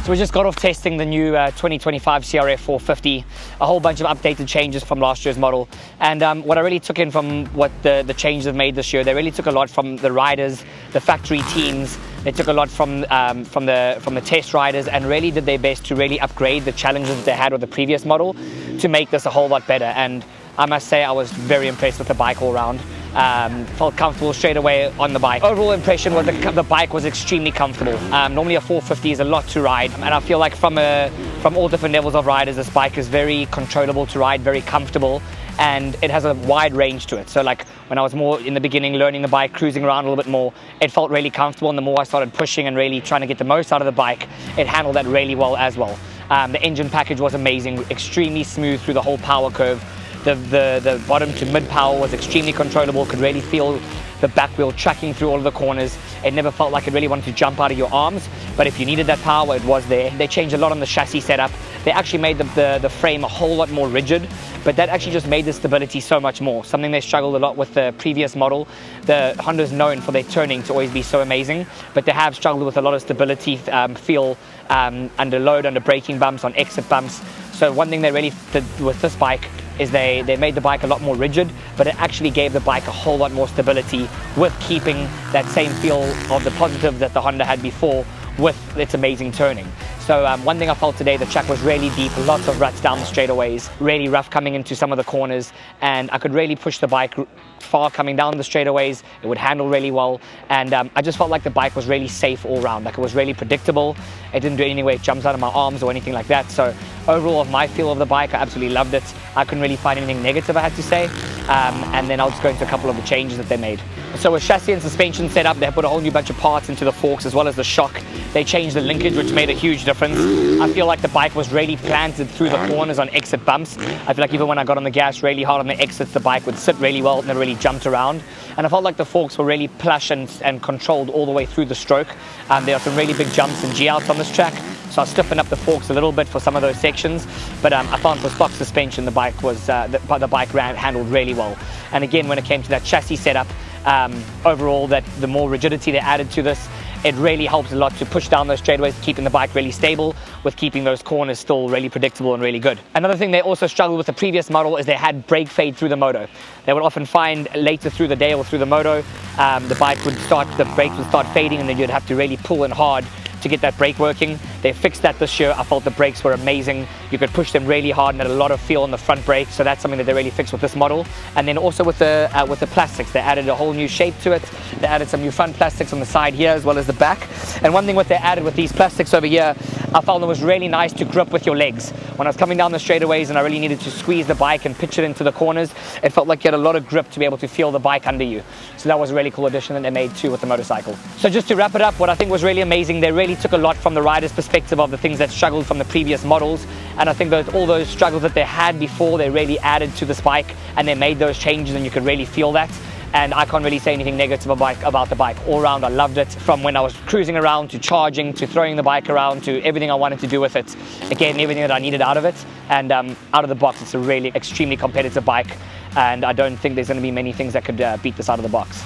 So we just got off testing the new 2025 CRF450, a whole bunch of updated changes from last year's model. And what I really took in from what the changes have made this year, they really took a lot from the riders, the factory teams. They took a lot from the test riders and really did their best to really upgrade the challenges that they had with the previous model to make this a whole lot better. And I must say I was very impressed with the bike all round. Felt comfortable straight away on the bike. Overall impression was the bike was extremely comfortable. Normally a 450 is a lot to ride, and I feel like from all different levels of riders, this bike is very controllable to ride, very comfortable, and it has a wide range to it. So like when I was more in the beginning learning the bike, cruising around a little bit more, it felt really comfortable, and the more I started pushing and really trying to get the most out of the bike, it handled that really well as well. The engine package was amazing, extremely smooth through the whole power curve. The bottom to mid power was extremely controllable, could really feel the back wheel tracking through all of the corners. It never felt like it really wanted to jump out of your arms, but if you needed that power, it was there. They changed a lot on the chassis setup. They actually made the frame a whole lot more rigid, but that actually just made the stability so much more. Something they struggled a lot with the previous model. The Honda's known for their turning to always be so amazing, but they have struggled with a lot of stability feel under load, under braking bumps, on exit bumps. So one thing they really did with this bike is they made the bike a lot more rigid, but it actually gave the bike a whole lot more stability with keeping that same feel of the positive that the Honda had before with its amazing turning. So one thing I felt today, the track was really deep, lots of ruts down the straightaways, really rough coming into some of the corners, and I could really push the bike far coming down the straightaways. It would handle really well, and I just felt like the bike was really safe all round. Like it was really predictable. It didn't do anything where it jumps out of my arms or anything like that. So overall, of my feel of the bike, I absolutely loved it. I couldn't really find anything negative, I had to say. And then I'll just go into a couple of the changes that they made. So with chassis and suspension setup, they put a whole new bunch of parts into the forks as well as the shock. They changed the linkage, which made a huge difference. I feel like the bike was really planted through the corners on exit bumps. I feel like even when I got on the gas really hard on the exits, the bike would sit really well and never really jumped around. And I felt like the forks were really plush and controlled all the way through the stroke. There are some really big jumps and G-outs on this track, so I stiffened up the forks a little bit for some of those sections. But I found for stock suspension, the bike was the bike handled really well. And again, when it came to that chassis setup, overall, that the more rigidity they added to this, it really helps a lot to push down those straightaways, keeping the bike really stable, with keeping those corners still really predictable and really good. Another thing they also struggled with the previous model is they had brake fade through the moto. They would often find later through the day or through the moto, the brakes would start fading, and then you'd have to really pull in hard to get that brake working. They fixed that this year. I felt the brakes were amazing. You could push them really hard and had a lot of feel on the front brake, so that's something that they really fixed with this model. And then also with the plastics, they added a whole new shape to it. They added some new front plastics on the side here as well as the back. And one thing what they added with these plastics over here, I found it was really nice to grip with your legs. When I was coming down the straightaways and I really needed to squeeze the bike and pitch it into the corners, it felt like you had a lot of grip to be able to feel the bike under you. So that was a really cool addition that they made too with the motorcycle. So just to wrap it up, what I think was really amazing, they really took a lot from the rider's perspective of the things that struggled from the previous models, and I think all those struggles that they had before, they really added to this bike and they made those changes, and you could really feel that. And I can't really say anything negative about the bike. All around, I loved it, from when I was cruising around to charging to throwing the bike around to everything I wanted to do with it. Again, everything that I needed out of it, and out of the box, it's a really extremely competitive bike, and I don't think there's going to be many things that could beat this out of the box.